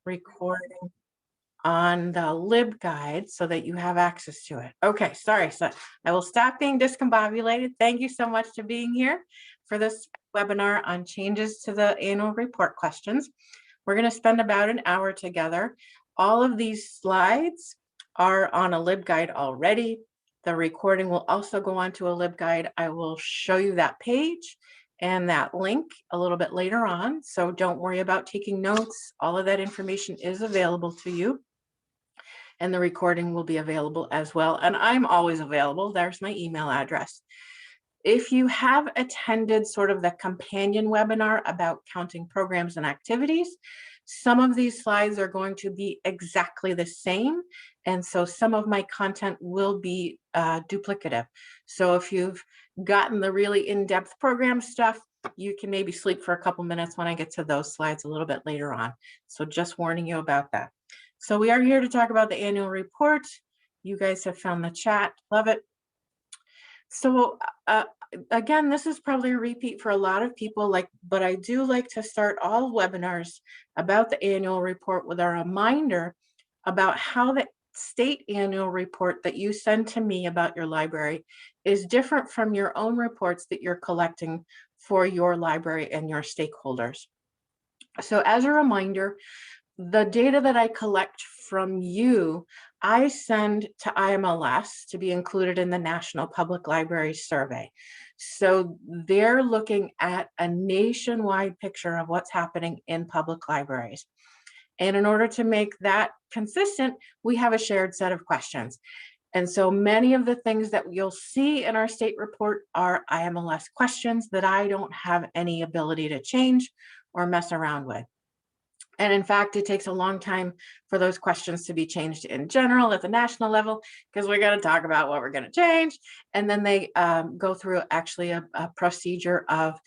recording on the LibGuide so that you have access to it. Okay, sorry, so I will stop being discombobulated. Thank you so much for being here for this webinar on changes to the annual report questions. We're going to spend about an hour together. All of these slides are on a LibGuide already. The recording will also go onto a LibGuide. I will show you that page and that link a little bit later on. So don't worry about taking notes. All of that information is available to you. And the recording will be available as well. And I'm always available. There's my email address. If you have attended sort of the companion webinar about counting programs and activities, some of these slides are going to be exactly the same. And so some of my content will be duplicative. So if you've gotten the really in-depth program stuff, you can maybe sleep for a couple minutes when I get to those slides a little bit later on. So just warning you about that. So we are here to talk about the annual report. You guys have found the chat, love it. So again, this is probably a repeat for a lot of people, but I do like to start all webinars about the annual report with a reminder about how the state annual report that you send to me about your library is different from your own reports that you're collecting for your library and your stakeholders. So as a reminder, the data that I collect from you, I send to IMLS to be included in the National Public Library Survey. So they're looking at a nationwide picture of what's happening in public libraries. And in order to make that consistent, we have a shared set of questions. And so many of the things that you'll see in our state report are IMLS questions that I don't have any ability to change or mess around with. And in fact, it takes a long time for those questions to be changed in general at the national level, because we're going to talk about what we're going to change. And then they go through actually a procedure of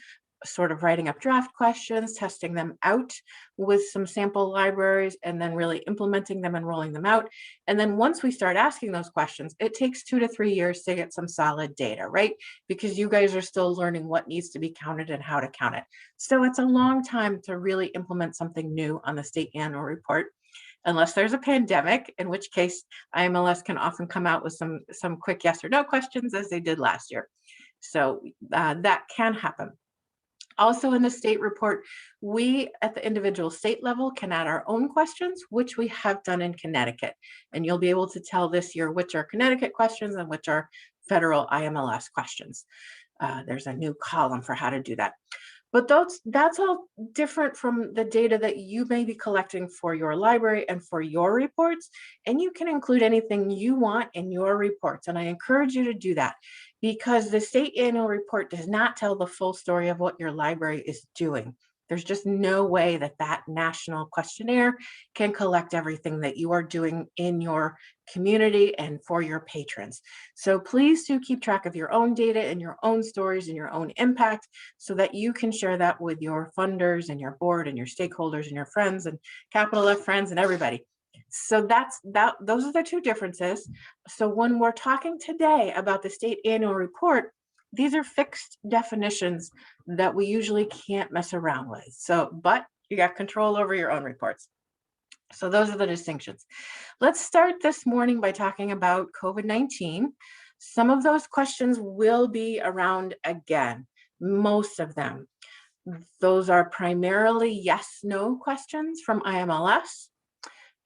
sort of writing up draft questions, testing them out with some sample libraries, and then really implementing them and rolling them out. And then once we start asking those questions, it takes 2 to 3 years to get some solid data, right? Because you guys are still learning what needs to be counted and how to count it. So it's a long time to really implement something new on the state annual report, unless there's a pandemic, in which case IMLS can often come out with some quick yes or no questions, as they did last year. So that can happen. Also in the state report, we at the individual state level can add our own questions, which we have done in Connecticut. And you'll be able to tell this year which are Connecticut questions and which are federal IMLS questions. There's a new column for how to do that. But that's all different from the data that you may be collecting for your library and for your reports. And you can include anything you want in your reports. And I encourage you to do that, because the state annual report does not tell the full story of what your library is doing. There's just no way that that national questionnaire can collect everything that you are doing in your community and for your patrons. So please do keep track of your own data and your own stories and your own impact, so that you can share that with your funders and your board and your stakeholders and your friends and capital F friends and everybody. So those are the two differences. So when we're talking today about the state annual report, these are fixed definitions that we usually can't mess around with. So, but you got control over your own reports. So those are the distinctions. Let's start this morning by talking about COVID-19. Some of those questions will be around again, most of them. Those are primarily yes/no questions from IMLS.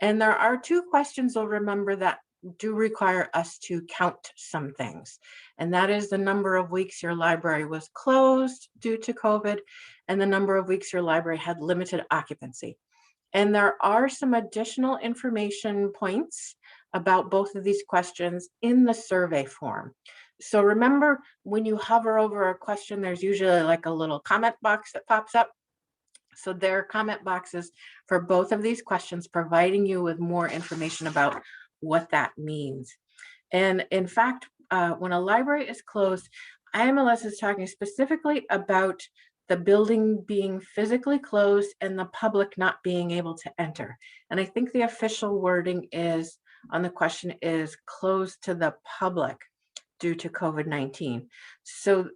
And there are 2 questions you'll remember that do require us to count some things. And that is the number of weeks your library was closed due to COVID, and the number of weeks your library had limited occupancy. And there are some additional information points about both of these questions in the survey form. So remember, when you hover over a question, there's usually like a little comment box that pops up. So there are comment boxes for both of these questions, providing you with more information about what that means. And in fact, when a library is closed, IMLS is talking specifically about the building being physically closed and the public not being able to enter. And I think the official wording is on the question is closed to the public due to COVID-19. So,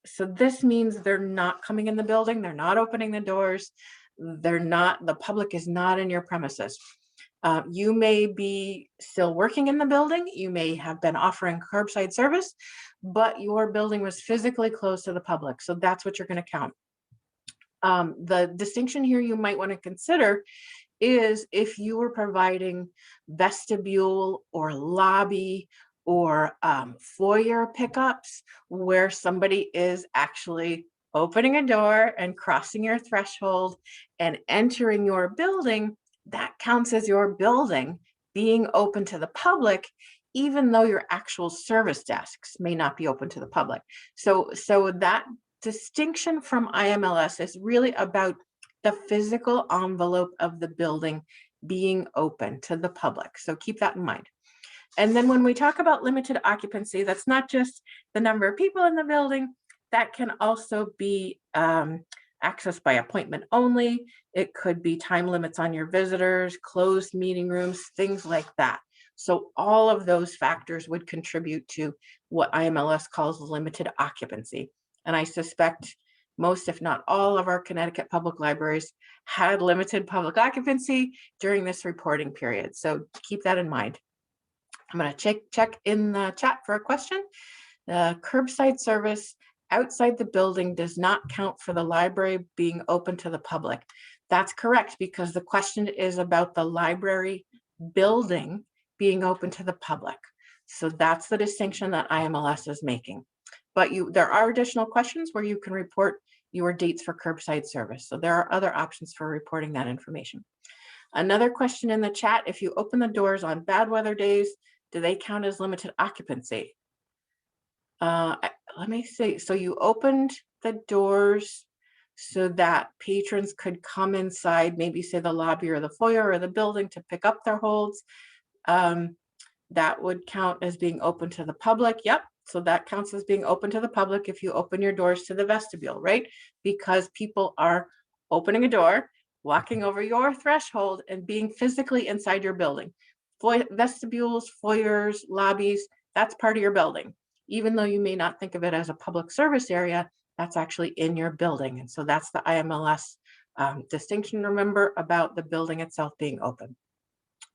so this means they're not coming in the building, they're not opening the doors, the public is not in your premises. You may be still working in the building. You may have been offering curbside service, but your building was physically closed to the public. So that's what you're going to count. The distinction here you might want to consider is if you were providing vestibule or lobby or foyer pickups where somebody is actually opening a door and crossing your threshold and entering your building, that counts as your building being open to the public, even though your actual service desks may not be open to the public. So that distinction from IMLS is really about the physical envelope of the building being open to the public. So keep that in mind. And then when we talk about limited occupancy, that's not just the number of people in the building, that can also be accessed by appointment only. It could be time limits on your visitors, closed meeting rooms, things like that. So all of those factors would contribute to what IMLS calls limited occupancy. And I suspect most, if not all, of our Connecticut public libraries had limited public occupancy during this reporting period. So keep that in mind. I'm going to check in the chat for a question. The curbside service outside the building does not count for the library being open to the public. That's correct, because the question is about the library building being open to the public. So that's the distinction that IMLS is making. But there are additional questions where you can report your dates for curbside service. So there are other options for reporting that information. Another question in the chat: if you open the doors on bad weather days, do they count as limited occupancy? Let me see. So you opened the doors so that patrons could come inside, maybe say the lobby or the foyer or the building, to pick up their holds. That would count as being open to the public. Yep. So that counts as being open to the public if you open your doors to the vestibule, right? Because people are opening a door, walking over your threshold, and being physically inside your building. Vestibules, foyers, lobbies, that's part of your building. Even though you may not think of it as a public service area, that's actually in your building. And so that's the IMLS distinction, remember, about the building itself being open.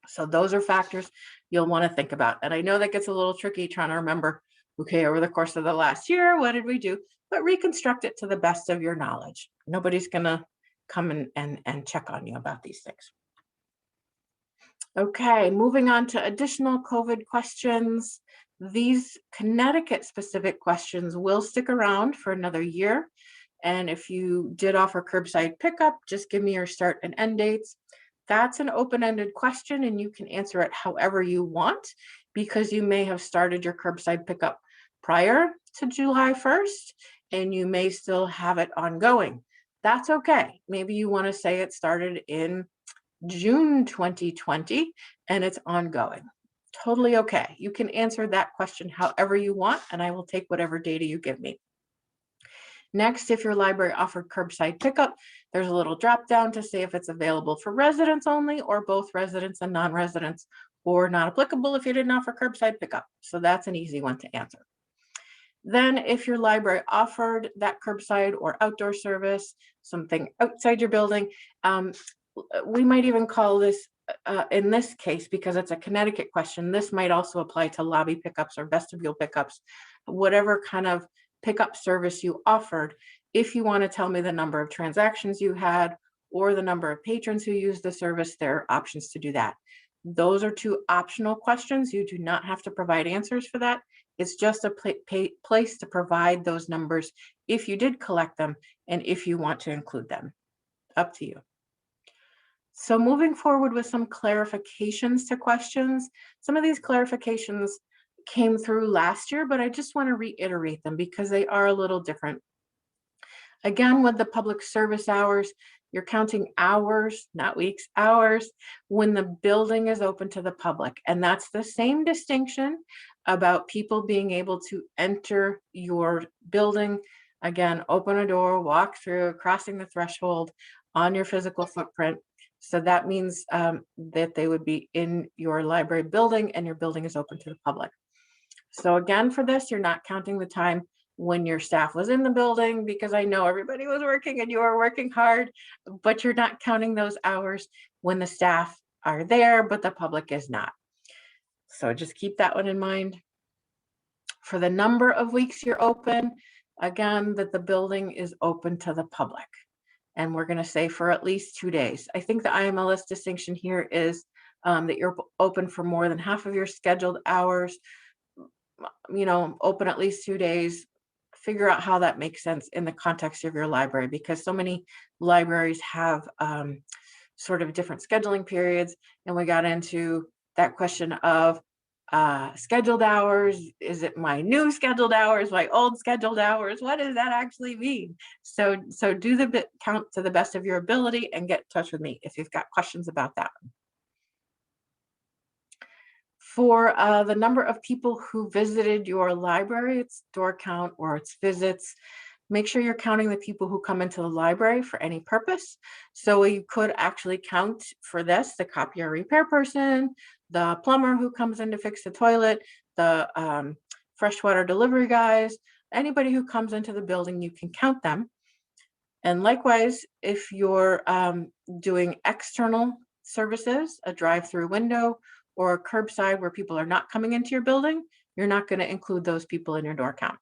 So those are factors you'll want to think about. And I know that gets a little tricky trying to remember, okay, over the course of the last year, what did we do? But reconstruct it to the best of your knowledge. Nobody's going to come and check on you about these things. Okay, moving on to additional COVID questions. These Connecticut specific questions will stick around for another year. And if you did offer curbside pickup, just give me your start and end dates. That's an open-ended question, and you can answer it however you want, because you may have started your curbside pickup prior to July 1st, and you may still have it ongoing. That's okay. Maybe you want to say it started in June 2020 and it's ongoing. Totally okay. You can answer that question however you want, and I will take whatever data you give me. Next, if your library offered curbside pickup, there's a little drop down to say if it's available for residents only or both residents and non-residents, or not applicable if you didn't offer curbside pickup. So that's an easy one to answer. Then if your library offered that curbside or outdoor service, something outside your building, we might even call this, in this case, because it's a Connecticut question, this might also apply to lobby pickups or vestibule pickups, whatever kind of pickup service you offered. If you want to tell me the number of transactions you had or the number of patrons who used the service, there are options to do that. Those are two optional questions. You do not have to provide answers for that. It's just a place to provide those numbers if you did collect them and if you want to include them. Up to you. So moving forward with some clarifications to questions. Some of these clarifications came through last year, but I just want to reiterate them because they are a little different. Again, with the public service hours, you're counting hours, not weeks, hours, when the building is open to the public. And that's the same distinction about people being able to enter your building. Again, open a door, walk through, crossing the threshold on your physical footprint. So that means that they would be in your library building and your building is open to the public. So again, for this, you're not counting the time when your staff was in the building, because I know everybody was working and you were working hard, but you're not counting those hours when the staff are there, but the public is not. So just keep that one in mind. For the number of weeks you're open, again, that the building is open to the public. And we're going to say for at least 2 days. I think the IMLS distinction here is that you're open for more than half of your scheduled hours, open at least 2 days. Figure out how that makes sense in the context of your library, because so many libraries have sort of different scheduling periods. And we got into that question of scheduled hours. Is it my new scheduled hours, my old scheduled hours? What does that actually mean? So do the count to the best of your ability and get in touch with me if you've got questions about that. For the number of people who visited your library, its door count or its visits, make sure you're counting the people who come into the library for any purpose. So you could actually count for this, the copier repair person, the plumber who comes in to fix the toilet, the freshwater delivery guys, anybody who comes into the building, you can count them. And likewise, if you're doing external services, a drive-through window or a curbside where people are not coming into your building, you're not going to include those people in your door count.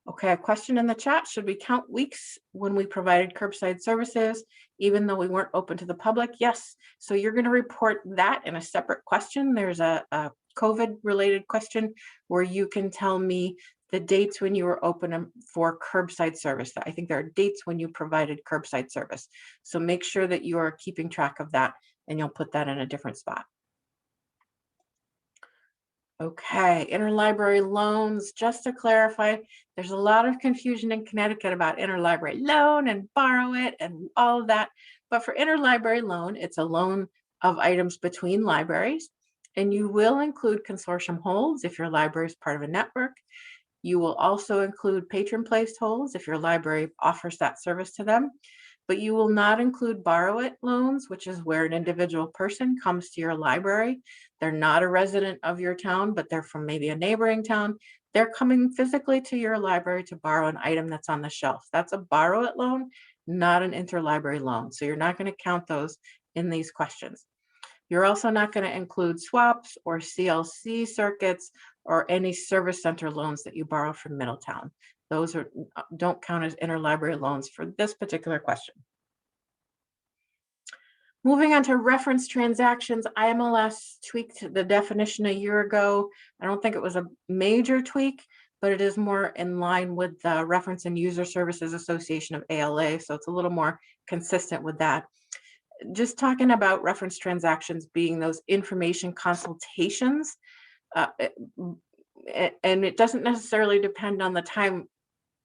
Okay, a question in the chat: should we count weeks when we provided curbside services, even though we weren't open to the public? Yes. So you're going to report that in a separate question. There's a COVID-related question where you can tell me the dates when you were open for curbside service. I think there are dates when you provided curbside service. So make sure that you are keeping track of that, and you'll put that in a different spot. Okay, interlibrary loans. Just to clarify, there's a lot of confusion in Connecticut about interlibrary loan and borrow it and all of that. But for interlibrary loan, it's a loan of items between libraries, and you will include consortium holds if your library is part of a network. You will also include patron placed holds if your library offers that service to them. But you will not include borrow it loans, which is where an individual person comes to your library. They're not a resident of your town, but they're from maybe a neighboring town. They're coming physically to your library to borrow an item that's on the shelf. That's a borrow it loan, not an interlibrary loan. So you're not going to count those in these questions. You're also not going to include swaps or CLC circuits or any service center loans that you borrow from Middletown. Those don't count as interlibrary loans for this particular question. Moving on to reference transactions, IMLS tweaked the definition a year ago. I don't think it was a major tweak, but it is more in line with the Reference and User Services Association of ALA, so it's a little more consistent with that. Just talking about reference transactions being those information consultations, and it doesn't necessarily depend on the time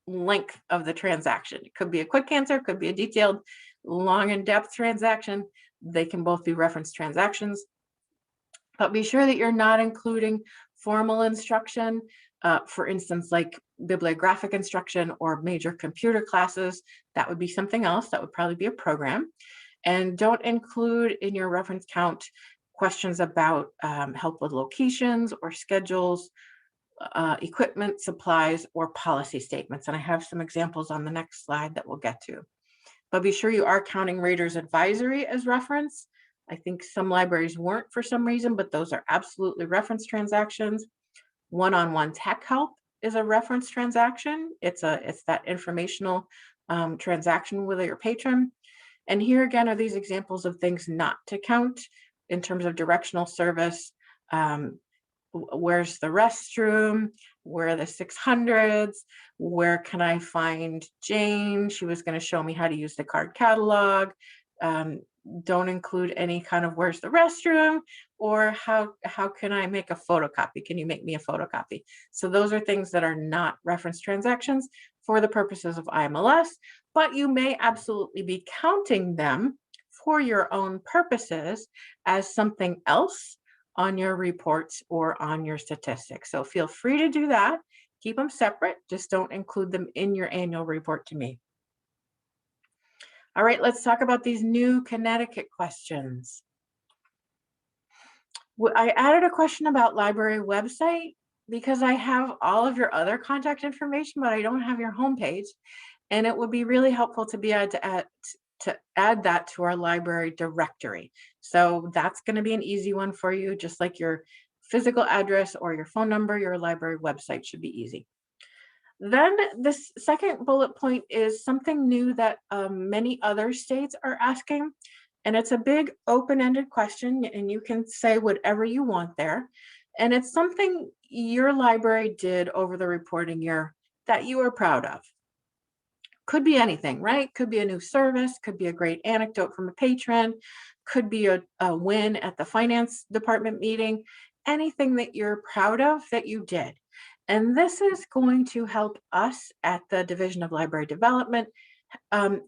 length of the transaction. It could be a quick answer, could be a detailed, long in-depth transaction. They can both be reference transactions, but be sure that you're not including formal instruction, for instance, like bibliographic instruction or major computer classes. That would be something else. That would probably be a program. And don't include in your reference count questions about help with locations or schedules, equipment, supplies, or policy statements. And I have some examples on the next slide that we'll get to. But be sure you are counting Rater's advisory as reference. I think some libraries weren't for some reason, but those are absolutely reference transactions. One-on-one tech help is a reference transaction. It's that informational transaction with your patron. And here again are these examples of things not to count in terms of directional service. Where's the restroom? Where are the 600s? Where can I find Jane? She was going to show me how to use the card catalog. Don't include any kind of where's the restroom, or how can I make a photocopy? Can you make me a photocopy? So those are things that are not reference transactions for the purposes of IMLS, but you may absolutely be counting them for your own purposes as something else on your reports or on your statistics. So feel free to do that. Keep them separate. Just don't include them in your annual report to me. All right, let's talk about these new Connecticut questions. I added a question about library website. because I have all of your other contact information, but I don't have your homepage. And it would be really helpful to be able to add that to our library directory. So that's going to be an easy one for you, just like your physical address or your phone number. Your library website should be easy. Then this second bullet point is something new that many other states are asking. And it's a big open-ended question, and you can say whatever you want there. And it's something your library did over the reporting year that you are proud of. Could be anything, right? Could be a new service, could be a great anecdote from a patron, could be a win at the finance department meeting, anything that you're proud of that you did. And this is going to help us at the Division of Library Development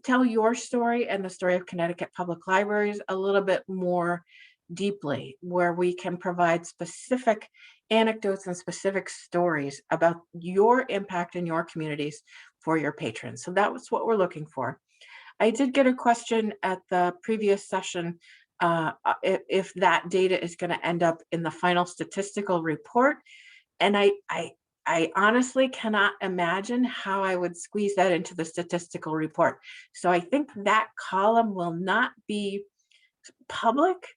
tell your story and the story of Connecticut Public Libraries a little bit more deeply, where we can provide specific anecdotes and specific stories about your impact in your communities for your patrons. So that was what we're looking for. I did get a question at the previous session if that data is going to end up in the final statistical report. And I honestly cannot imagine how I would squeeze that into the statistical report. So I think that column will not be public.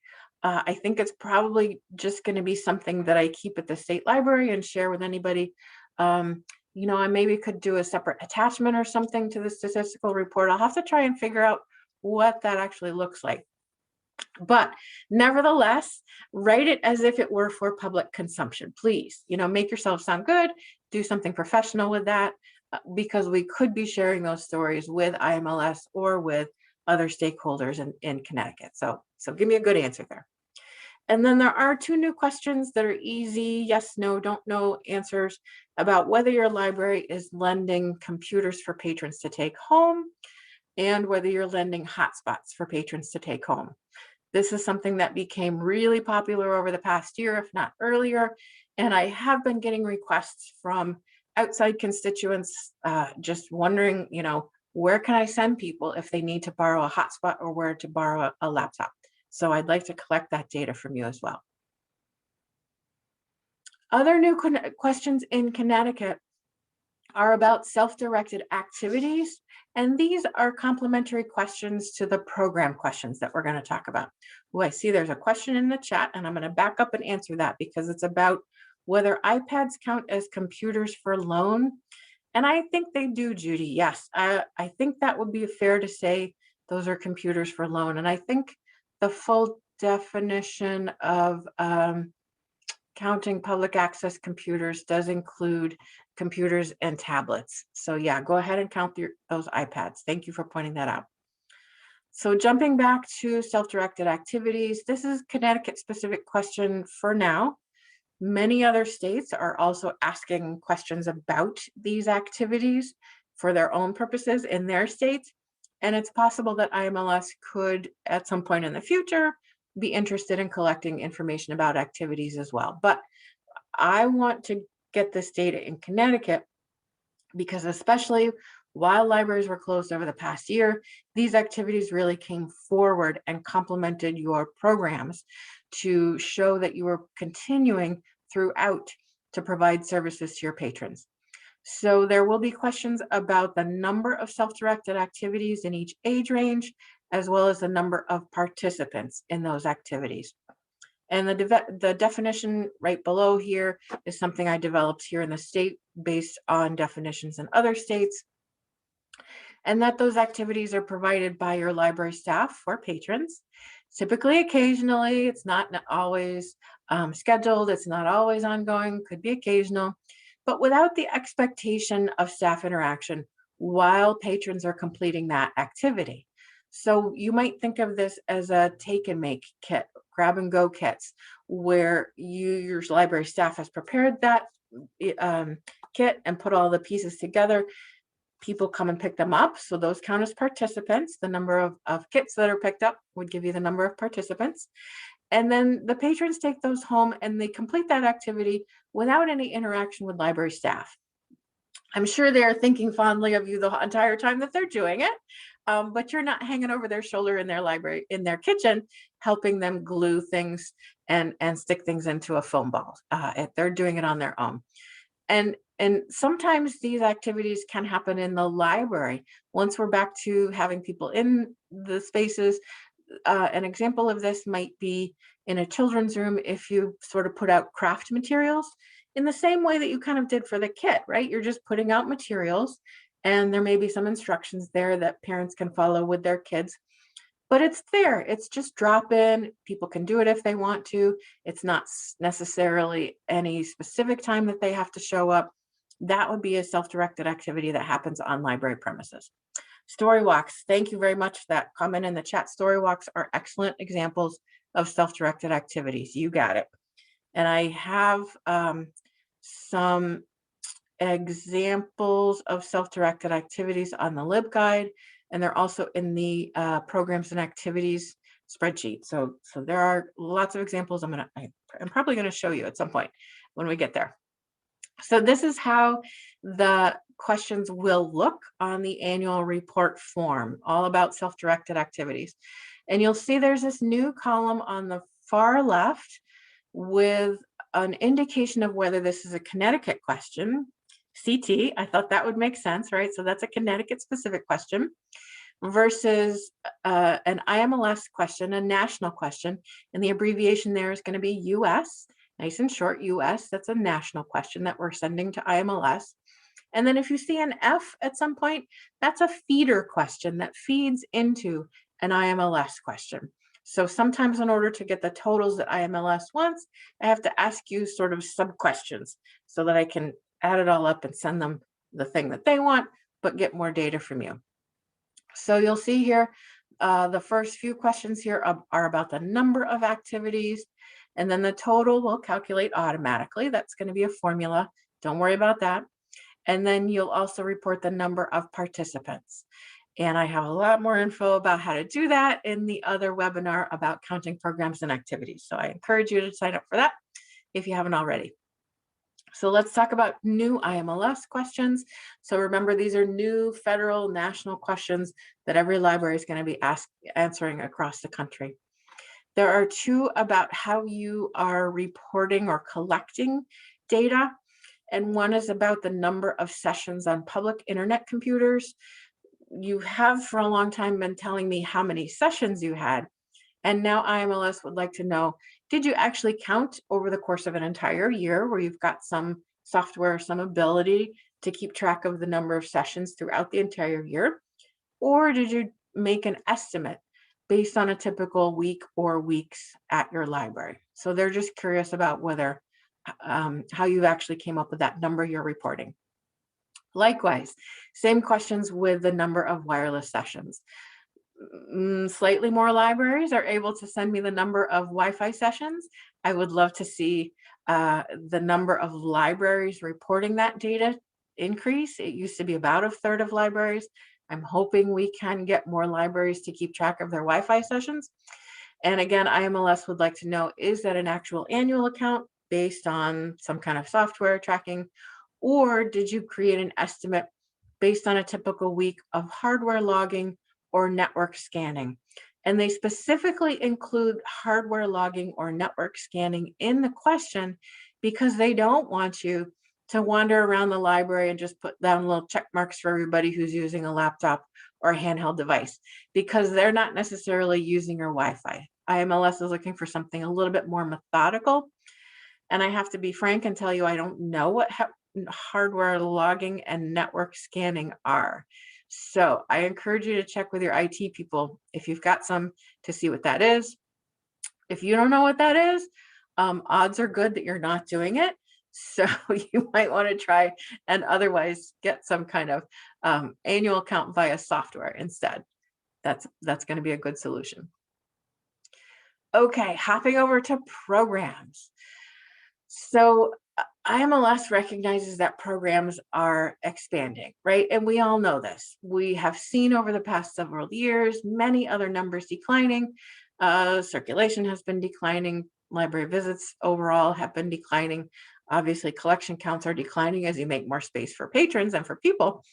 I think it's probably just going to be something that I keep at the state library and share with anybody. I maybe could do a separate attachment or something to the statistical report. I'll have to try and figure out what that actually looks like. But nevertheless, write it as if it were for public consumption. Please, make yourself sound good, do something professional with that, because we could be sharing those stories with IMLS or with other stakeholders in Connecticut. So give me a good answer there. And then there are 2 new questions that are easy, yes, no, don't know answers about whether your library is lending computers for patrons to take home and whether you're lending hotspots for patrons to take home. This is something that became really popular over the past year, if not earlier. And I have been getting requests from outside constituents just wondering, where can I send people if they need to borrow a hotspot or where to borrow a laptop? So I'd like to collect that data from you as well. Other new questions in Connecticut are about self-directed activities. And these are complementary questions to the program questions that we're going to talk about. Oh, I see there's a question in the chat, and I'm going to back up and answer that because it's about whether iPads count as computers for loan. And I think they do, Judy. Yes, I think that would be fair to say those are computers for loan. And I think the full definition of counting public access computers does include computers and tablets. So yeah, go ahead and count those iPads. Thank you for pointing that out. So jumping back to self-directed activities, this is Connecticut specific question for now. Many other states are also asking questions about these activities for their own purposes in their states. And it's possible that IMLS could, at some point in the future, be interested in collecting information about activities as well. But I want to get this data in Connecticut because especially while libraries were closed over the past year, these activities really came forward and complemented your programs to show that you were continuing throughout to provide services to your patrons. So there will be questions about the number of self-directed activities in each age range, as well as the number of participants in those activities. And the definition right below here is something I developed here in the state based on definitions in other states. And that those activities are provided by your library staff or patrons. Typically, occasionally, it's not always scheduled, it's not always ongoing, could be occasional, but without the expectation of staff interaction while patrons are completing that activity. So you might think of this as a take and make kit, grab and go kits, where your library staff has prepared that kit and put all the pieces together. People come and pick them up. So those count as participants. The number of kits that are picked up would give you the number of participants. And then the patrons take those home and they complete that activity without any interaction with library staff. I'm sure they're thinking fondly of you the entire time that they're doing it. but you're not hanging over their shoulder in their library, in their kitchen, helping them glue things and stick things into a foam ball. If they're doing it on their own. And sometimes these activities can happen in the library. Once we're back to having people in the spaces, an example of this might be in a children's room if you sort of put out craft materials in the same way that you kind of did for the kit, right? You're just putting out materials and there may be some instructions there that parents can follow with their kids. But it's there. It's just drop in. People can do it if they want to. It's not necessarily any specific time that they have to show up. That would be a self-directed activity that happens on library premises. Story walks. Thank you very much for that comment in the chat. Story walks are excellent examples of self-directed activities. You got it. And I have some examples of self-directed activities on the LibGuide, and they're also in the programs and activities spreadsheet. So there are lots of examples. I'm probably going to show you at some point when we get there. So this is how the questions will look on the annual report form, all about self-directed activities. And you'll see there's this new column on the far left with an indication of whether this is a Connecticut question, CT. I thought that would make sense, right? So that's a Connecticut specific question versus an IMLS question, a national question. And the abbreviation there is going to be US, nice and short, US. That's a national question that we're sending to IMLS. And then if you see an F at some point, that's a feeder question that feeds into an IMLS question. So sometimes in order to get the totals that IMLS wants, I have to ask you sort of sub questions so that I can add it all up and send them the thing that they want, but get more data from you. So you'll see here, the first few questions here are about the number of activities, and then the total will calculate automatically. That's going to be a formula. Don't worry about that. And then you'll also report the number of participants. And I have a lot more info about how to do that in the other webinar about counting programs and activities. So I encourage you to sign up for that if you haven't already. So let's talk about new IMLS questions. So remember, these are new federal national questions that every library is going to be answering across the country. There are two about how you are reporting or collecting data. And one is about the number of sessions on public internet computers. You have for a long time been telling me how many sessions you had. And now IMLS would like to know, did you actually count over the course of an entire year where you've got some software, some ability to keep track of the number of sessions throughout the entire year? Or did you make an estimate based on a typical week or weeks at your library? So they're just curious about whether how you actually came up with that number you're reporting. Likewise, same questions with the number of wireless sessions. Slightly more libraries are able to send me the number of Wi-Fi sessions. I would love to see the number of libraries reporting that data increase. It used to be about a third of libraries. I'm hoping we can get more libraries to keep track of their Wi-Fi sessions. And again, IMLS would like to know, is that an actual annual account based on some kind of software tracking, or did you create an estimate based on a typical week of hardware logging or network scanning? And they specifically include hardware logging or network scanning in the question because they don't want you to wander around the library and just put down little check marks for everybody who's using a laptop or a handheld device, because they're not necessarily using your Wi-Fi. IMLS is looking for something a little bit more methodical. And I have to be frank and tell you, I don't know what hardware logging and network scanning are. So I encourage you to check with your IT people if you've got some to see what that is. If you don't know what that is, odds are good that you're not doing it. So you might want to try and otherwise get some kind of annual account via software instead. That's going to be a good solution. Okay, hopping over to programs. So IMLS recognizes that programs are expanding, right? And we all know this. We have seen over the past several years, many other numbers declining. Circulation has been declining. Library visits overall have been declining. Obviously, collection counts are declining as you make more space for patrons and for people.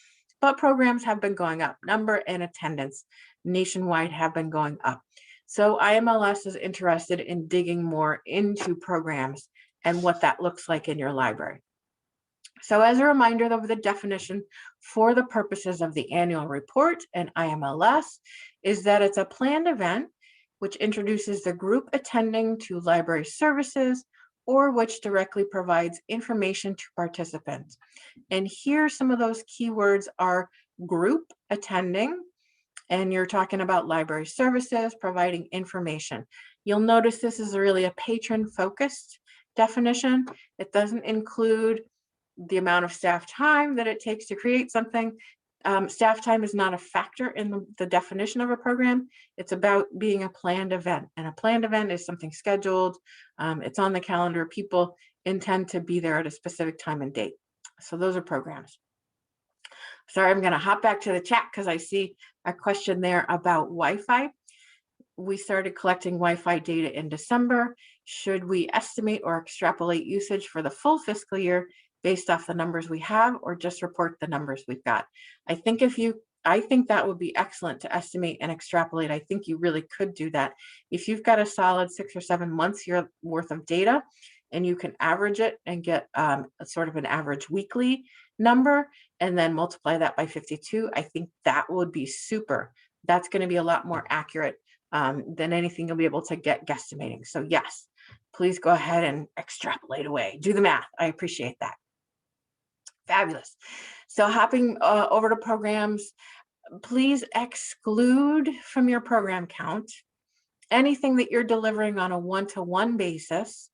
but programs have been going up. Number and attendance nationwide have been going up. So IMLS is interested in digging more into programs and what that looks like in your library. So as a reminder of the definition for the purposes of the annual report and IMLS is that it's a planned event which introduces the group attending to library services or which directly provides information to participants. And here some of those keywords are group attending, and you're talking about library services, providing information. You'll notice this is really a patron-focused definition. It doesn't include the amount of staff time that it takes to create something. Staff time is not a factor in the definition of a program. It's about being a planned event, and a planned event is something scheduled. It's on the calendar. People intend to be there at a specific time and date. So those are programs. Sorry, I'm going to hop back to the chat because I see a question there about Wi-Fi. We started collecting Wi-Fi data in December. Should we estimate or extrapolate usage for the full fiscal year based off the numbers we have, or just report the numbers we've got? I think that would be excellent to estimate and extrapolate. I think you really could do that. If you've got a solid 6 or 7 months worth of data and you can average it and get a sort of an average weekly number and then multiply that by 52, I think that would be super. That's going to be a lot more accurate than anything you'll be able to get guesstimating. So yes, please go ahead and extrapolate away. Do the math. I appreciate that. Fabulous. So hopping over to programs, please exclude from your program count anything that you're delivering on a one-to-one basis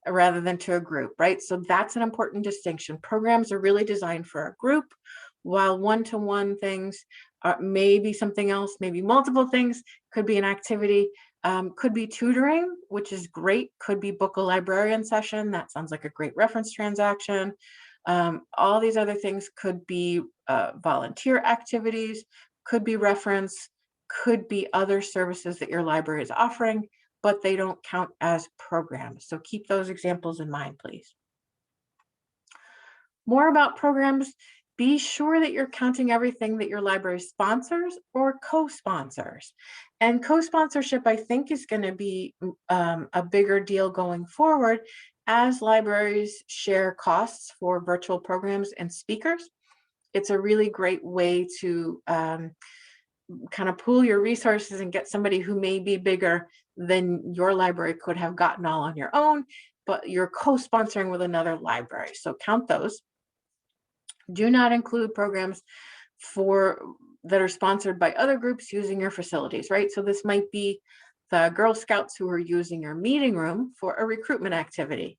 rather than to a group, right? So that's an important distinction. Programs are really designed for a group, while one-to-one things may be something else, maybe multiple things, could be an activity, could be tutoring, which is great, could be book a librarian session. That sounds like a great reference transaction. All these other things could be volunteer activities, could be reference, could be other services that your library is offering, but they don't count as programs. So keep those examples in mind, please. More about programs, be sure that you're counting everything that your library sponsors or co-sponsors. And co-sponsorship, I think, is going to be a bigger deal going forward as libraries share costs for virtual programs and speakers. It's a really great way to kind of pool your resources and get somebody who may be bigger than your library could have gotten all on your own, but you're co-sponsoring with another library. So count those. Do not include programs that are sponsored by other groups using your facilities, right? So this might be the Girl Scouts who are using your meeting room for a recruitment activity.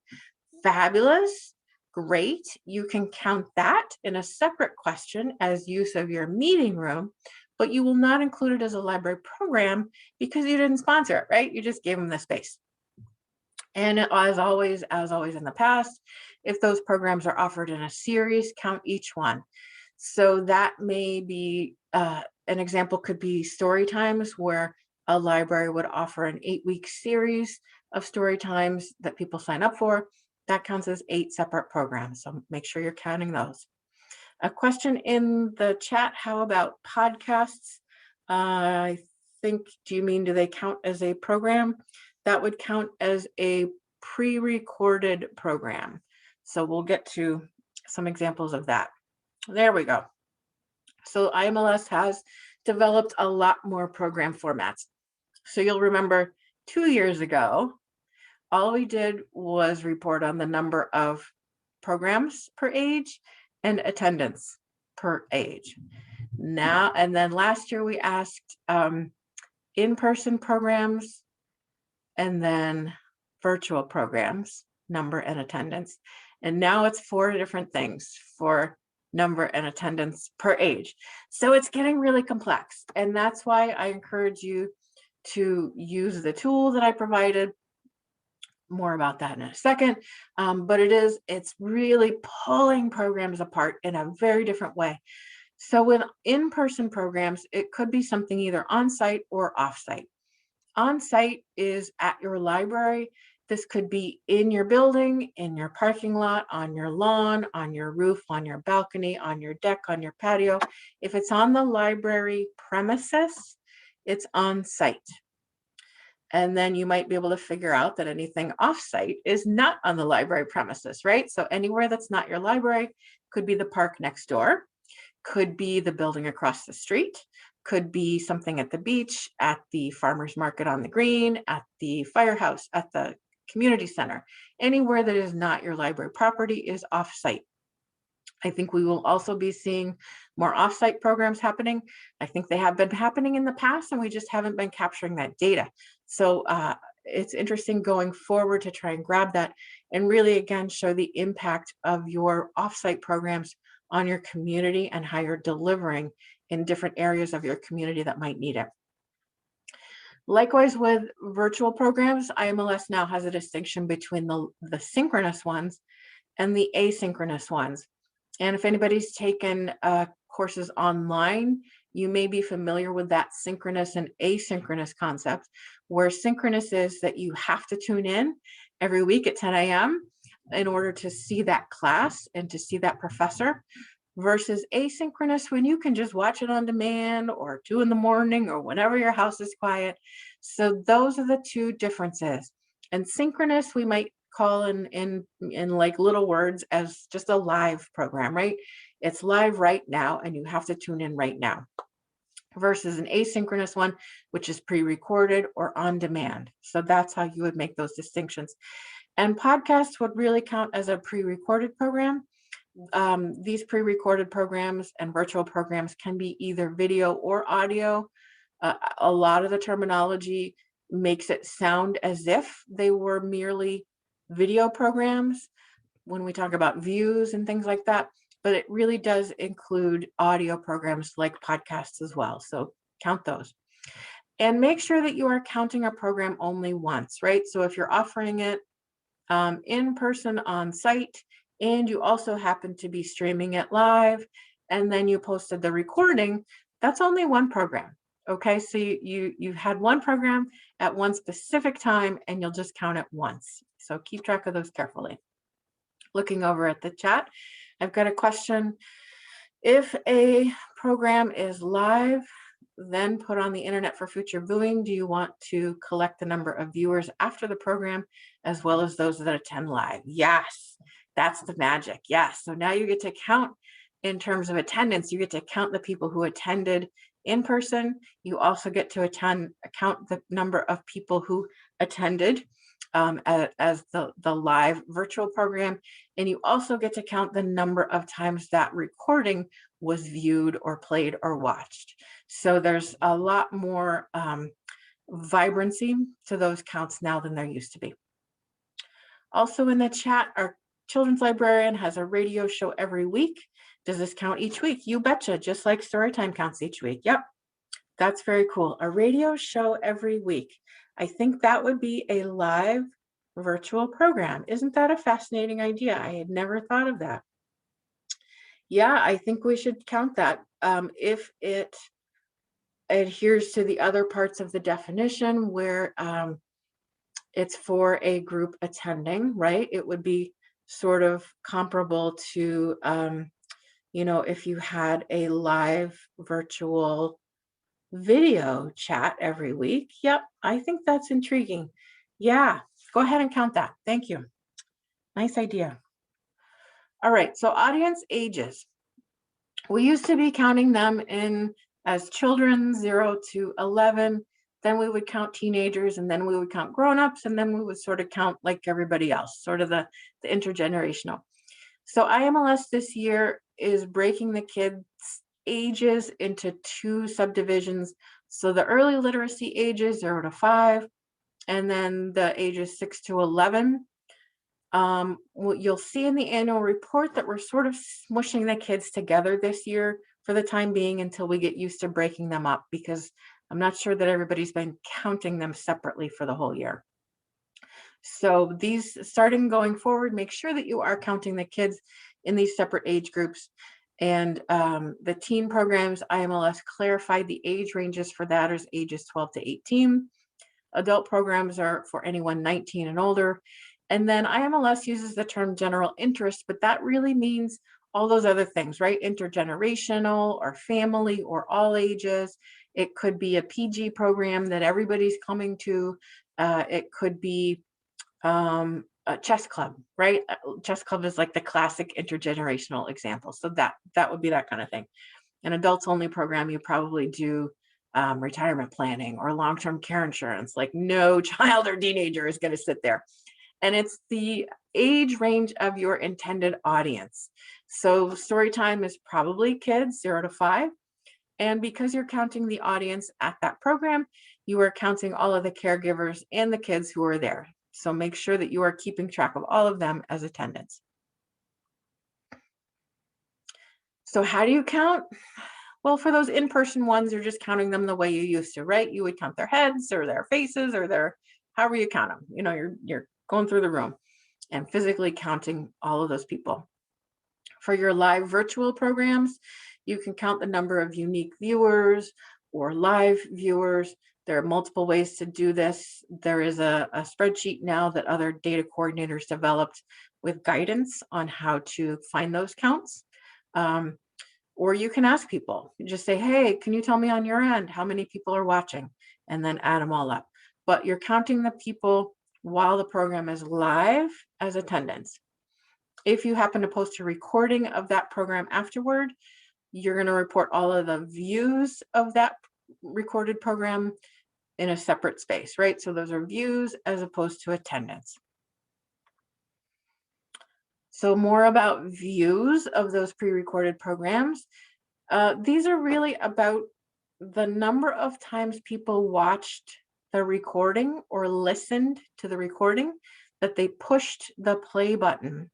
Fabulous, great. You can count that in a separate question as use of your meeting room, but you will not include it as a library program because you didn't sponsor it, right? You just gave them the space. And as always in the past, if those programs are offered in a series, count each one. So that may be, an example could be story times, where a library would offer an 8-week series of story times that people sign up for. That counts as 8 separate programs. So make sure you're counting those. A question in the chat, how about podcasts? I think, do they count as a program? That would count as a pre-recorded program. So we'll get to some examples of that. There we go. So IMLS has developed a lot more program formats. So you'll remember 2 years ago, all we did was report on the number of programs per age and attendance per age. Now, and then last year we asked in-person programs and then virtual programs, number and attendance. And now it's 4 different things for number and attendance per age. So it's getting really complex. And that's why I encourage you to use the tool that I provided. More about that in a second. But it's really pulling programs apart in a very different way. So with in-person programs, it could be something either on-site or off-site. On-site is at your library. This could be in your building, in your parking lot, on your lawn, on your roof, on your balcony, on your deck, on your patio. If it's on the library premises, it's on site. And then you might be able to figure out that anything off-site is not on the library premises, right? So anywhere that's not your library could be the park next door, could be the building across the street, could be something at the beach, at the farmer's market on the green, at the firehouse, at the community center. Anywhere that is not your library property is off-site. I think we will also be seeing more off-site programs happening. I think they have been happening in the past and we just haven't been capturing that data. So it's interesting going forward to try and grab that and really, again, show the impact of your off-site programs on your community and how you're delivering in different areas of your community that might need it. Likewise with virtual programs, IMLS now has a distinction between the synchronous ones and the asynchronous ones. And if anybody's taken courses online, you may be familiar with that synchronous and asynchronous concept, where synchronous is that you have to tune in every week at 10 a.m. in order to see that class and to see that professor, versus asynchronous when you can just watch it on demand or 2 in the morning or whenever your house is quiet. So those are the two differences. And synchronous, we might call in like little words as just a live program, right? It's live right now and you have to tune in right now, versus an asynchronous one, which is pre-recorded or on demand. So that's how you would make those distinctions. And podcasts would really count as a pre-recorded program. These pre-recorded programs and virtual programs can be either video or audio. A lot of the terminology makes it sound as if they were merely video programs when we talk about views and things like that, but it really does include audio programs like podcasts as well. So count those. And make sure that you are counting a program only once, right? So if you're offering it in person on site, and you also happen to be streaming it live, and then you posted the recording, that's only one program. Okay, so you've had one program at one specific time and you'll just count it once. So keep track of those carefully. Looking over at the chat, I've got a question. If a program is live, then put on the internet for future viewing, do you want to collect the number of viewers after the program as well as those that attend live? Yes, that's the magic. Yes, so now you get to count in terms of attendance. You get to count the people who attended in person. You also get to count the number of people who attended as the live virtual program. And you also get to count the number of times that recording was viewed or played or watched. So there's a lot more vibrancy to those counts now than there used to be. Also in the chat, our children's librarian has a radio show every week. Does this count each week? You betcha, just like Storytime counts each week. Yep, that's very cool. A radio show every week. I think that would be a live virtual program. Isn't that a fascinating idea? I had never thought of that. Yeah, I think we should count that. If it adheres to the other parts of the definition where it's for a group attending, right? It would be sort of comparable to, if you had a live virtual video chat every week. Yep, I think that's intriguing. Yeah, go ahead and count that. Thank you. Nice idea. All right, so audience ages. We used to be counting them in as children 0 to 11. Then we would count teenagers, and then we would count grown-ups, and then we would sort of count like everybody else, sort of the intergenerational. So IMLS this year is breaking the kids' ages into 2 subdivisions. So the early literacy ages 0 to 5, and then the ages 6 to 11. What you'll see in the annual report that we're sort of smushing the kids together this year for the time being until we get used to breaking them up, because I'm not sure that everybody's been counting them separately for the whole year. So these, starting going forward, make sure that you are counting the kids in these separate age groups. And the teen programs, IMLS clarified the age ranges for that as ages 12 to 18. Adult programs are for anyone 19 and older. And then IMLS uses the term general interest, but that really means all those other things, right? Intergenerational or family or all ages. It could be a PG program that everybody's coming to. It could be a chess club, right? Chess club is like the classic intergenerational example. So that would be that kind of thing. An adults only program, you probably do retirement planning or long-term care insurance. Like no child or teenager is going to sit there. And it's the age range of your intended audience. So story time is probably kids 0 to 5. And because you're counting the audience at that program, you are counting all of the caregivers and the kids who are there. So make sure that you are keeping track of all of them as attendance. So how do you count? Well, for those in-person ones, you're just counting them the way you used to, right? You would count their heads or their faces or their, however you count them. You know, you're going through the room and physically counting all of those people. For your live virtual programs, you can count the number of unique viewers or live viewers. There are multiple ways to do this. There is a spreadsheet now that other data coordinators developed with guidance on how to find those counts. Or you can ask people, you just say, hey, can you tell me on your end how many people are watching? And then add them all up. But you're counting the people while the program is live as attendance. If you happen to post a recording of that program afterward, you're going to report all of the views of that recorded program in a separate space, right? So those are views as opposed to attendance. So more about views of those pre-recorded programs. These are really about the number of times people watched the recording or listened to the recording that they pushed the play button.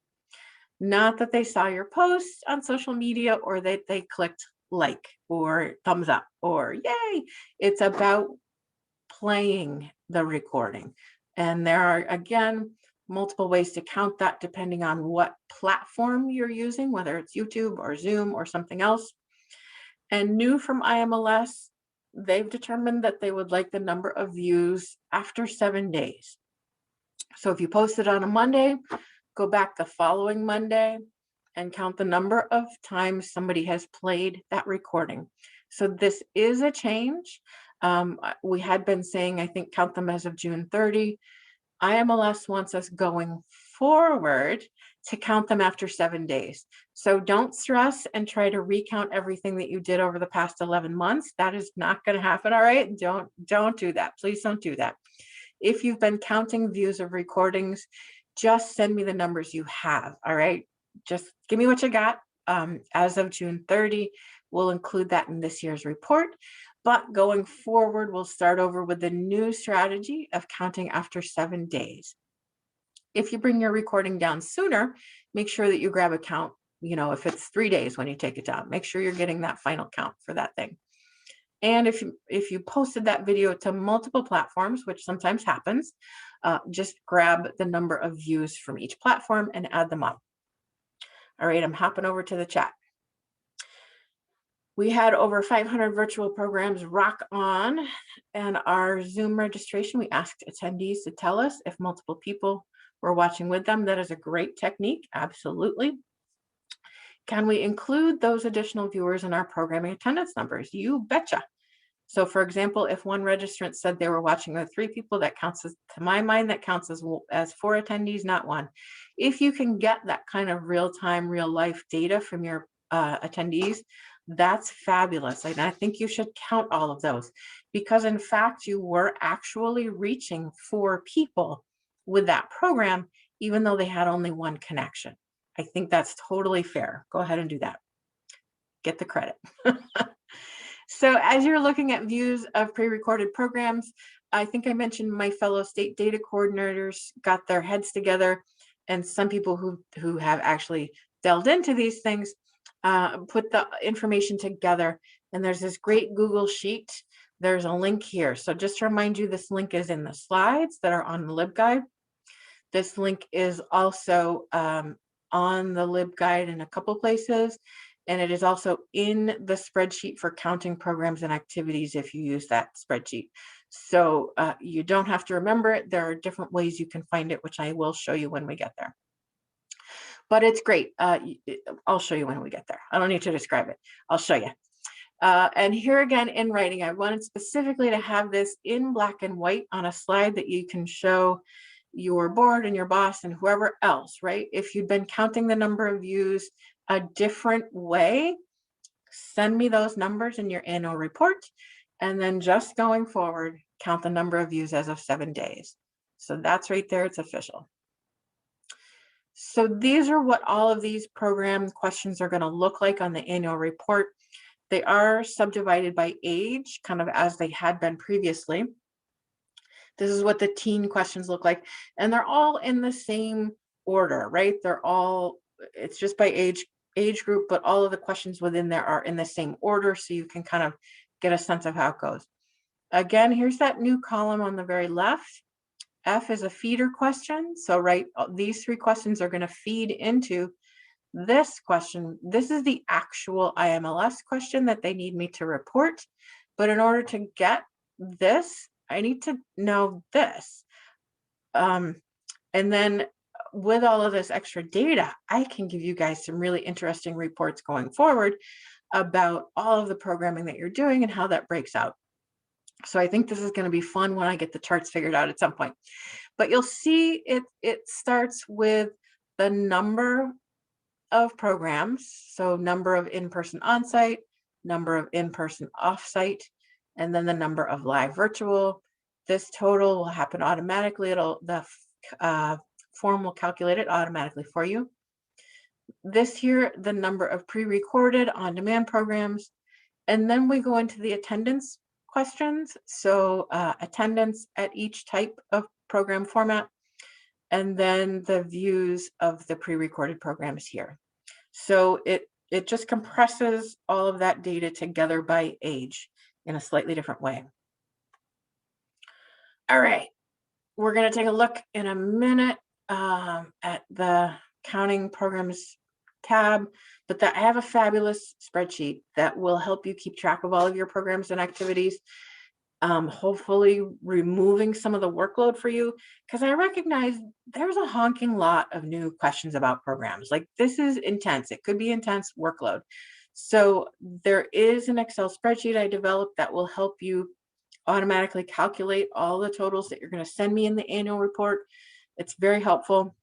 Not that they saw your post on social media or that they clicked like or thumbs up or yay. It's about playing the recording. And there are, again, multiple ways to count that depending on what platform you're using, whether it's YouTube or Zoom or something else. And new from IMLS, they've determined that they would like the number of views after 7 days. So if you post it on a Monday, go back the following Monday and count the number of times somebody has played that recording. So this is a change. We had been saying, I think, count them as of June 30. IMLS wants us going forward to count them after 7 days. So don't stress and try to recount everything that you did over the past 11 months. That is not going to happen, all right? Don't do that. Please don't do that. If you've been counting views of recordings, just send me the numbers you have, all right? Just give me what you got. As of June 30, we'll include that in this year's report. But going forward, we'll start over with the new strategy of counting after 7 days. If you bring your recording down sooner, make sure that you grab a count. You know, if it's 3 days when you take it down, make sure you're getting that final count for that thing. And if you posted that video to multiple platforms, which sometimes happens, just grab the number of views from each platform and add them up. All right, I'm hopping over to the chat. We had over 500 virtual programs rock on, and our Zoom registration, we asked attendees to tell us if multiple people were watching with them. That is a great technique, absolutely. Can we include those additional viewers in our programming attendance numbers? You betcha. So for example, if one registrant said they were watching with 3 people, that counts as, to my mind, that counts as 4 attendees, not 1. If you can get that kind of real-time, real-life data from your attendees, that's fabulous. And I think you should count all of those because in fact, you were actually reaching 4 people with that program, even though they had only 1 connection. I think that's totally fair. Go ahead and do that. Get the credit. So as you're looking at views of pre-recorded programs, I think I mentioned my fellow state data coordinators got their heads together, and some people who have actually delved into these things put the information together. And there's this great Google sheet. There's a link here. So just to remind you, this link is in the slides that are on the LibGuide. This link is also on the LibGuide in a couple places. And it is also in the spreadsheet for counting programs and activities if you use that spreadsheet. So you don't have to remember it. There are different ways you can find it, which I will show you when we get there. But it's great. I'll show you when we get there. I don't need to describe it. I'll show you. And here again in writing, I wanted specifically to have this in black and white on a slide that you can show your board and your boss and whoever else, right? If you've been counting the number of views a different way, send me those numbers in your annual report. And then just going forward, count the number of views as of 7 days. So that's right there, it's official. So these are what all of these program questions are going to look like on the annual report. They are subdivided by age, kind of as they had been previously. This is what the teen questions look like. And they're all in the same order, right? They're all, it's just by age group, but all of the questions within there are in the same order, so you can kind of get a sense of how it goes. Again, here's that new column on the very left. F is a feeder question. So right, these 3 questions are going to feed into this question. This is the actual IMLS question that they need me to report. But in order to get this, I need to know this. And then with all of this extra data, I can give you guys some really interesting reports going forward about all of the programming that you're doing and how that breaks out. So I think this is going to be fun when I get the charts figured out at some point. But you'll see it starts with the number of programs. So number of in-person on-site, number of in-person off-site, and then the number of live virtual. This total will happen automatically. The form will calculate it automatically for you. This here, the number of pre-recorded on-demand programs. And then we go into the attendance questions. So attendance at each type of program format, and then the views of the pre-recorded programs here. So it just compresses all of that data together by age in a slightly different way. All right, we're going to take a look in a minute at the counting programs tab, but I have a fabulous spreadsheet that will help you keep track of all of your programs and activities, hopefully removing some of the workload for you, because I recognize there's a honking lot of new questions about programs. Like, this is intense. It could be intense workload. So there is an Excel spreadsheet I developed that will help you automatically calculate all the totals that you're going to send me in the annual report. It's very helpful.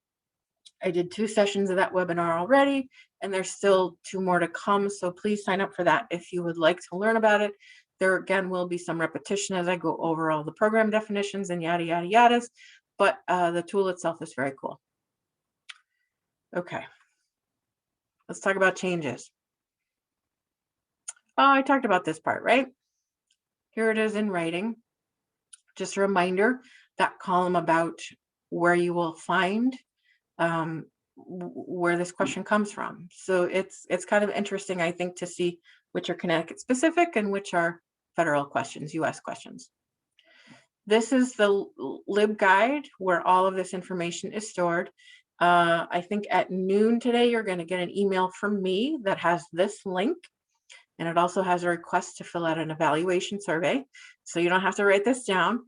I did 2 sessions of that webinar already, and there's still 2 more to come. So please sign up for that if you would like to learn about it. There again will be some repetition as I go over all the program definitions and yada, yada, yadas, but the tool itself is very cool. Okay, let's talk about changes. Oh, I talked about this part, right? Here it is in writing. Just a reminder, that column about where you will find where this question comes from. So it's kind of interesting, I think, to see which are Connecticut specific and which are federal questions, US questions. This is the LibGuide where all of this information is stored. I think at noon today, you're going to get an email from me that has this link. And it also has a request to fill out an evaluation survey. So you don't have to write this down.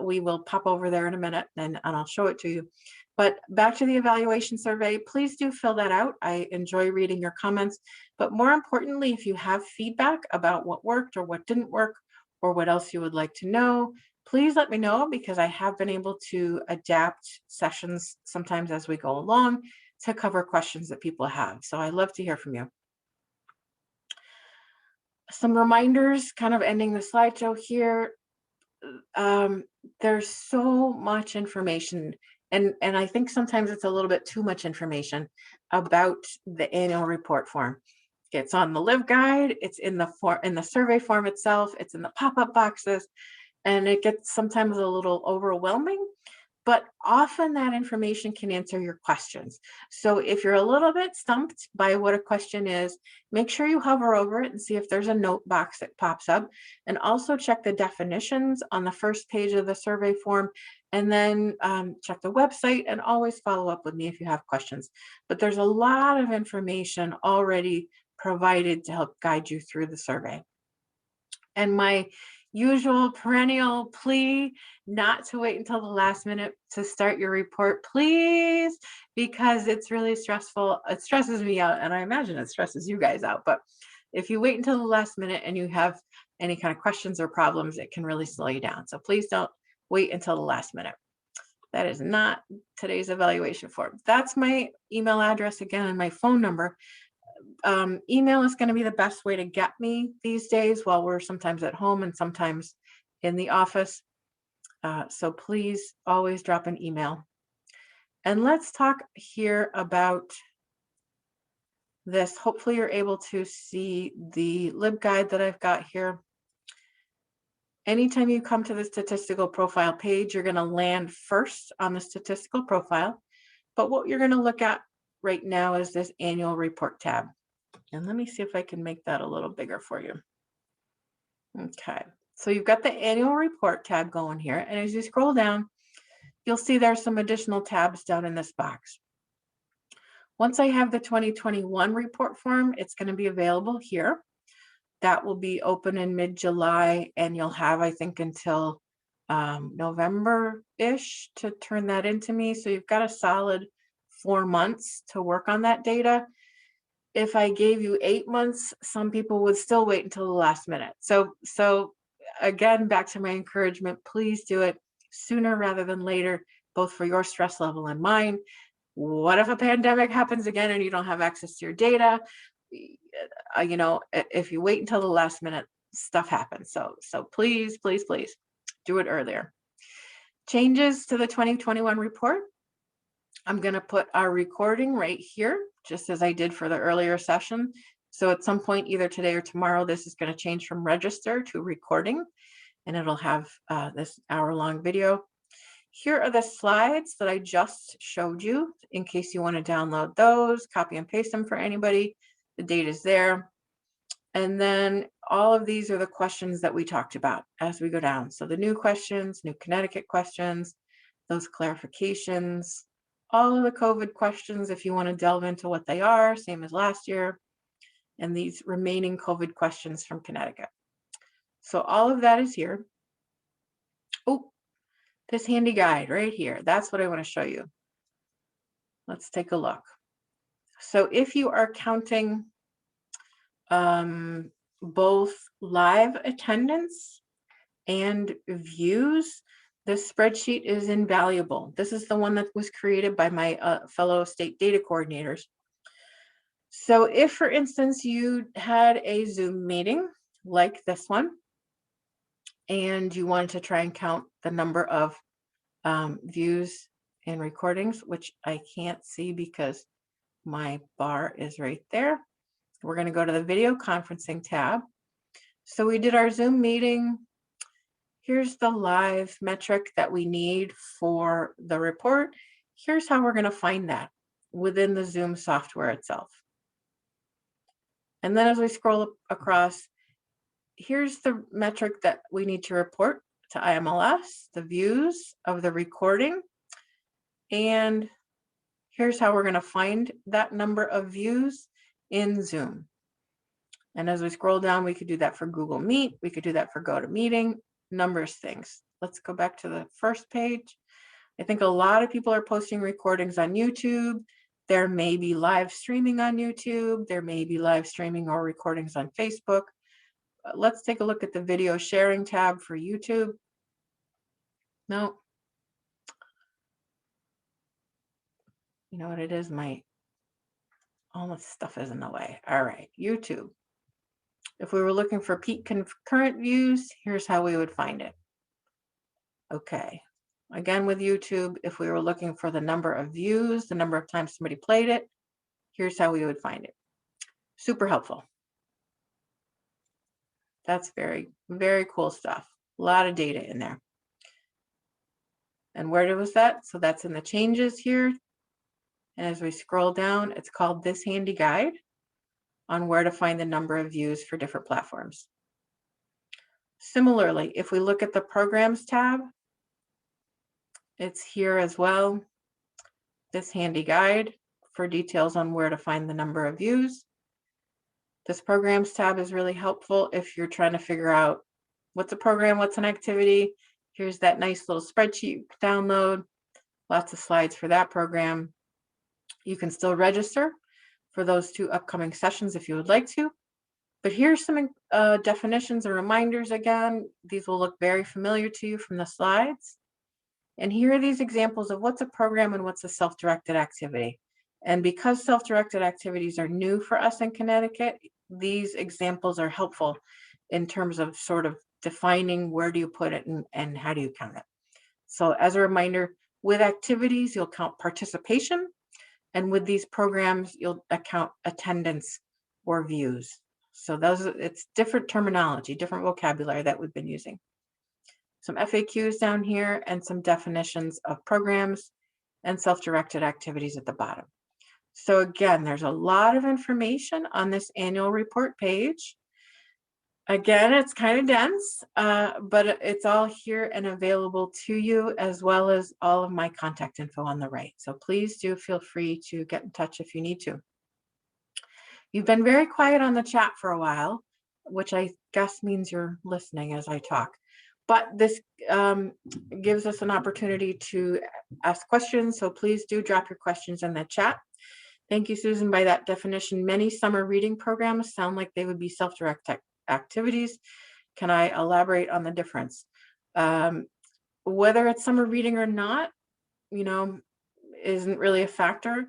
We will pop over there in a minute and I'll show it to you. But back to the evaluation survey, please do fill that out. I enjoy reading your comments. But more importantly, if you have feedback about what worked or what didn't work, or what else you would like to know, please let me know, because I have been able to adapt sessions sometimes as we go along to cover questions that people have. So I love to hear from you. Some reminders, kind of ending the slideshow here. There's so much information, and I think sometimes it's a little bit too much information about the annual report form. It's on the LibGuide, it's in the survey form itself, it's in the pop-up boxes, and it gets sometimes a little overwhelming. But often that information can answer your questions. So if you're a little bit stumped by what a question is, make sure you hover over it and see if there's a note box that pops up. And also check the definitions on the first page of the survey form. And then check the website, and always follow up with me if you have questions. But there's a lot of information already provided to help guide you through the survey. And my usual perennial plea not to wait until the last minute to start your report, please, because it's really stressful. It stresses me out, and I imagine it stresses you guys out. But if you wait until the last minute and you have any kind of questions or problems, it can really slow you down. So please don't wait until the last minute. That is not today's evaluation form. That's my email address again and my phone number. Email is going to be the best way to get me these days while we're sometimes at home and sometimes in the office. So please always drop an email. And let's talk here about this. Hopefully you're able to see the LibGuide that I've got here. Anytime you come to the statistical profile page, you're going to land first on the statistical profile. But what you're going to look at right now is this annual report tab. And let me see if I can make that a little bigger for you. Okay, so you've got the annual report tab going here. And as you scroll down, you'll see there's some additional tabs down in this box. Once I have the 2021 report form, it's going to be available here. That will be open in mid-July, and you'll have, I think, until November-ish to turn that into me. So you've got a solid 4 months to work on that data. If I gave you 8 months, some people would still wait until the last minute. So again, back to my encouragement, please do it sooner rather than later, both for your stress level and mine. What if a pandemic happens again and you don't have access to your data? You know, if you wait until the last minute, stuff happens. So please, please, please do it earlier. Changes to the 2021 report. I'm going to put our recording right here, just as I did for the earlier session. So at some point, either today or tomorrow, this is going to change from register to recording, and it'll have this hour-long video. Here are the slides that I just showed you, in case you want to download those, copy and paste them for anybody. The date is there. And then all of these are the questions that we talked about as we go down. So the new questions, new Connecticut questions, those clarifications, all of the COVID questions, if you want to delve into what they are, same as last year, and these remaining COVID questions from Connecticut. So all of that is here. Oh, this handy guide right here. That's what I want to show you. Let's take a look. So if you are counting both live attendance and views, this spreadsheet is invaluable. This is the one that was created by my fellow state data coordinators. So if, for instance, you had a Zoom meeting like this one, and you wanted to try and count the number of views and recordings, which I can't see because my bar is right there. We're going to go to the video conferencing tab. So we did our Zoom meeting. Here's the live metric that we need for the report. Here's how we're going to find that within the Zoom software itself. And then as we scroll across, here's the metric that we need to report to IMLS, the views of the recording. And here's how we're going to find that number of views in Zoom. And as we scroll down, we could do that for Google Meet. We could do that for GoToMeeting, numbers things. Let's go back to the first page. I think a lot of people are posting recordings on YouTube. There may be live streaming on YouTube. There may be live streaming or recordings on Facebook. Let's take a look at the video sharing tab for YouTube. No. You know what it is? All this stuff is in the way. All right, YouTube. If we were looking for peak concurrent views, here's how we would find it. Okay, again with YouTube, if we were looking for the number of views, the number of times somebody played it, here's how we would find it. Super helpful. That's very, very cool stuff. A lot of data in there. And where was that? So that's in the changes here. And as we scroll down, it's called this handy guide on where to find the number of views for different platforms. Similarly, if we look at the programs tab, it's here as well. This handy guide for details on where to find the number of views. This programs tab is really helpful if you're trying to figure out, What's a program? What's an activity? Here's that nice little spreadsheet you can download. Lots of slides for that program. You can still register for those 2 upcoming sessions if you would like to. But here's some definitions and reminders again. These will look very familiar to you from the slides. And here are these examples of what's a program and what's a self-directed activity. And because self-directed activities are new for us in Connecticut, these examples are helpful in terms of sort of defining where do you put it and how do you count it. So as a reminder, with activities, you'll count participation, and with these programs, you'll account attendance or views. So it's different terminology, different vocabulary that we've been using. Some FAQs down here and some definitions of programs and self-directed activities at the bottom. So again, there's a lot of information on this annual report page. Again, it's kind of dense, but it's all here and available to you, as well as all of my contact info on the right. So please do feel free to get in touch if you need to. You've been very quiet on the chat for a while, which I guess means you're listening as I talk. But this gives us an opportunity to ask questions, so please do drop your questions in the chat. Thank you, Susan. By that definition, many summer reading programs sound like they would be self-directed activities. Can I elaborate on the difference? Whether it's summer reading or not, isn't really a factor.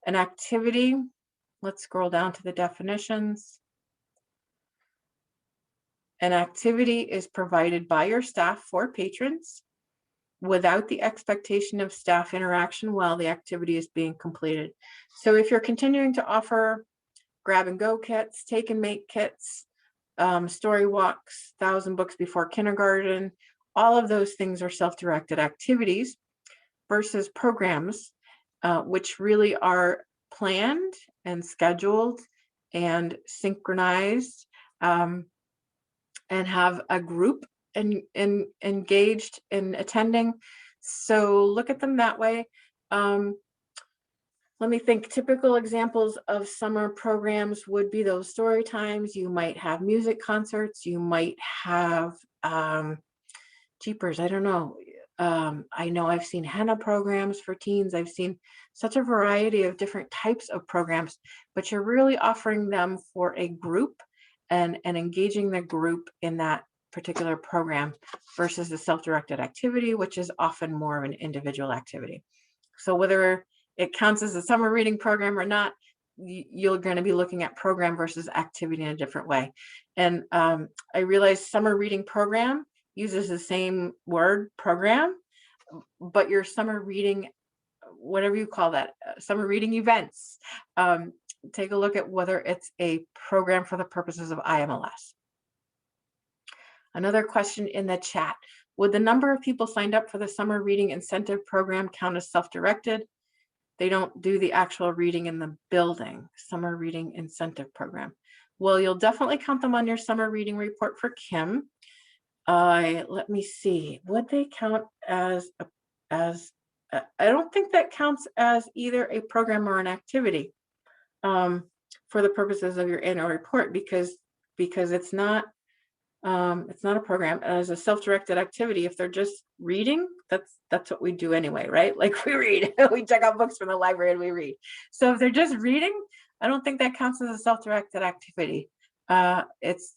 An activity, let's scroll down to the definitions. An activity is provided by your staff for patrons without the expectation of staff interaction while the activity is being completed. So if you're continuing to offer grab and go kits, take and make kits, story walks, 1,000 books before kindergarten, all of those things are self-directed activities versus programs, which really are planned and scheduled and synchronized, and have a group engaged in attending. So look at them that way. Let me think. Typical examples of summer programs would be those story times. You might have music concerts. You might have jeepers, I don't know. I know I've seen henna programs for teens. I've seen such a variety of different types of programs, but you're really offering them for a group and engaging the group in that particular program versus the self-directed activity, which is often more of an individual activity. So whether it counts as a summer reading program or not, you're going to be looking at program versus activity in a different way. And I realize summer reading program uses the same word, program, but your summer reading, whatever you call that, summer reading events, take a look at whether it's a program for the purposes of IMLS. Another question in the chat: would the number of people signed up for the summer reading incentive program count as self-directed? They don't do the actual reading in the building. Summer reading incentive program. Well, you'll definitely count them on your summer reading report for Kim. Let me see. Would they count as I don't think that counts as either a program or an activity for the purposes of your annual report, because it's not a program. As a self-directed activity, if they're just reading, that's what we do anyway, right? Like we read, we check out books from the library and we read. So if they're just reading, I don't think that counts as a self-directed activity. It's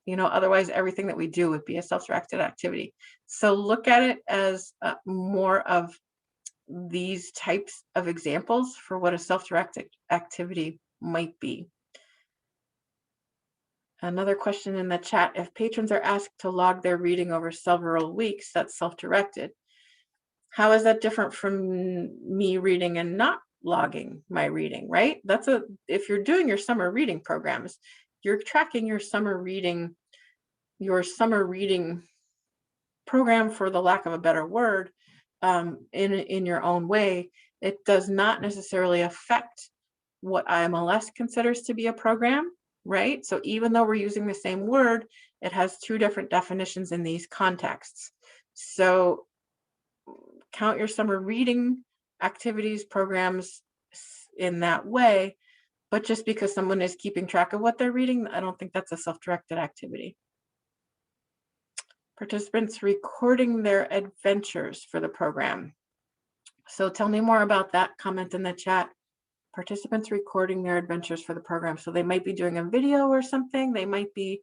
otherwise everything that we do would be a self-directed activity. So look at it as more of these types of examples for what a self-directed activity might be. Another question in the chat: if patrons are asked to log their reading over several weeks, that's self-directed. How is that different from me reading and not logging my reading, right? If you're doing your summer reading programs, you're tracking your summer reading program, for the lack of a better word, in your own way. It does not necessarily affect what IMLS considers to be a program, right? So even though we're using the same word, it has 2 different definitions in these contexts. So count your summer reading activities, programs in that way, but just because someone is keeping track of what they're reading, I don't think that's a self-directed activity. Participants recording their adventures for the program. So tell me more about that. Comment in the chat. Participants recording their adventures for the program. So they might be doing a video or something. They might be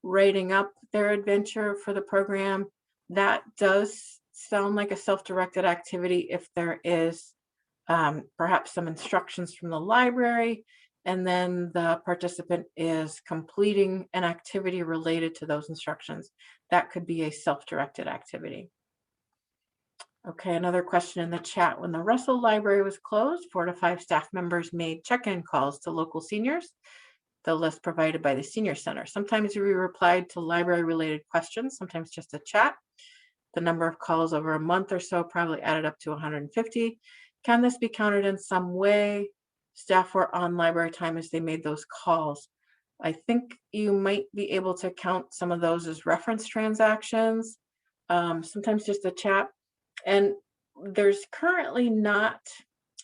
writing up their adventure for the program. That does sound like a self-directed activity if there is perhaps some instructions from the library, and then the participant is completing an activity related to those instructions. That could be a self-directed activity. Okay, another question in the chat. When the Russell Library was closed, 4 to 5 staff members made check-in calls to local seniors, the list provided by the Senior Center. Sometimes we replied to library-related questions, sometimes just a chat. The number of calls over a month or so probably added up to 150. Can this be counted in some way? Staff were on library time as they made those calls. I think you might be able to count some of those as reference transactions, sometimes just a chat. And there's currently not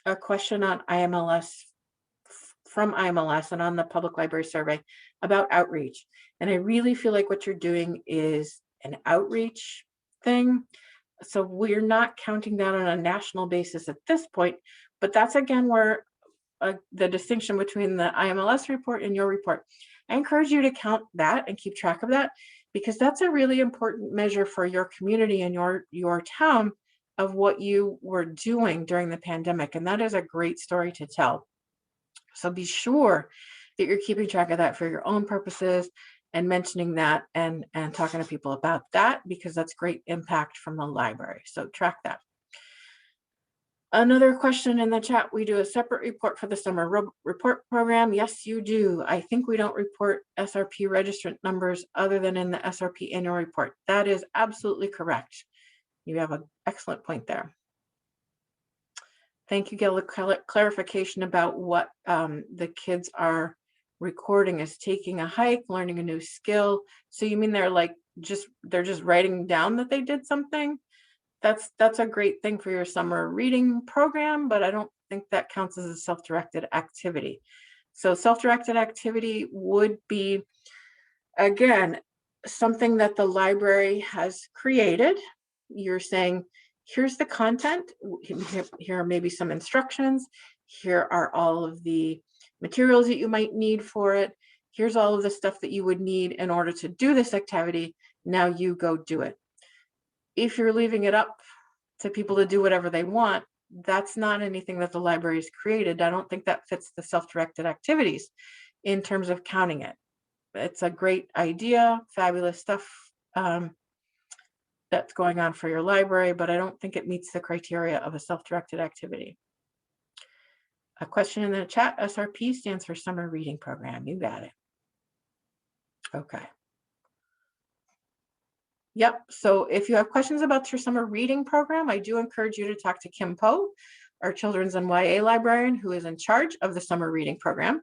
a question on IMLS from IMLS and on the public library survey about outreach. And I really feel like what you're doing is an outreach thing. So we're not counting that on a national basis at this point, but that's again where the distinction between the IMLS report and your report. I encourage you to count that and keep track of that, because that's a really important measure for your community and your town of what you were doing during the pandemic. And that is a great story to tell. So be sure that you're keeping track of that for your own purposes and mentioning that and talking to people about that, because that's great impact from the library. So track that. Another question in the chat, we do a separate report for the summer report program. Yes, you do. I think we don't report SRP registrant numbers other than in the SRP annual report. That is absolutely correct. You have an excellent point there. Thank you, Gail. Clarification about what the kids are recording is taking a hike, learning a new skill. So you mean they're just writing down that they did something? That's a great thing for your summer reading program, but I don't think that counts as a self-directed activity. So self-directed activity would be, again, something that the library has created. You're saying, here's the content, here are maybe some instructions, here are all of the materials that you might need for it, here's all of the stuff that you would need in order to do this activity, now you go do it. If you're leaving it up to people to do whatever they want, that's not anything that the library has created. I don't think that fits the self-directed activities in terms of counting it. It's a great idea, fabulous stuff that's going on for your library, but I don't think it meets the criteria of a self-directed activity. A question in the chat, SRP stands for Summer Reading Program. You got it. Okay. Yep, so if you have questions about your summer reading program, I do encourage you to talk to Kim Poe, our children's and YA librarian who is in charge of the summer reading program.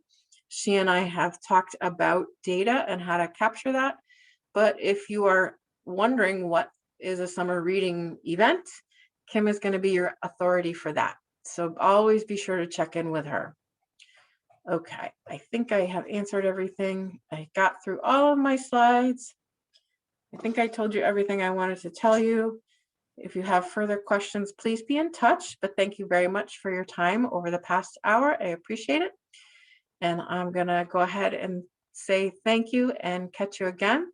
She and I have talked about data and how to capture that. But if you are wondering what is a summer reading event, Kim is going to be your authority for that. So always be sure to check in with her. Okay, I think I have answered everything. I got through all of my slides. I think I told you everything I wanted to tell you. If you have further questions, please be in touch. But thank you very much for your time over the past hour. I appreciate it. And I'm going to go ahead and say thank you and catch you again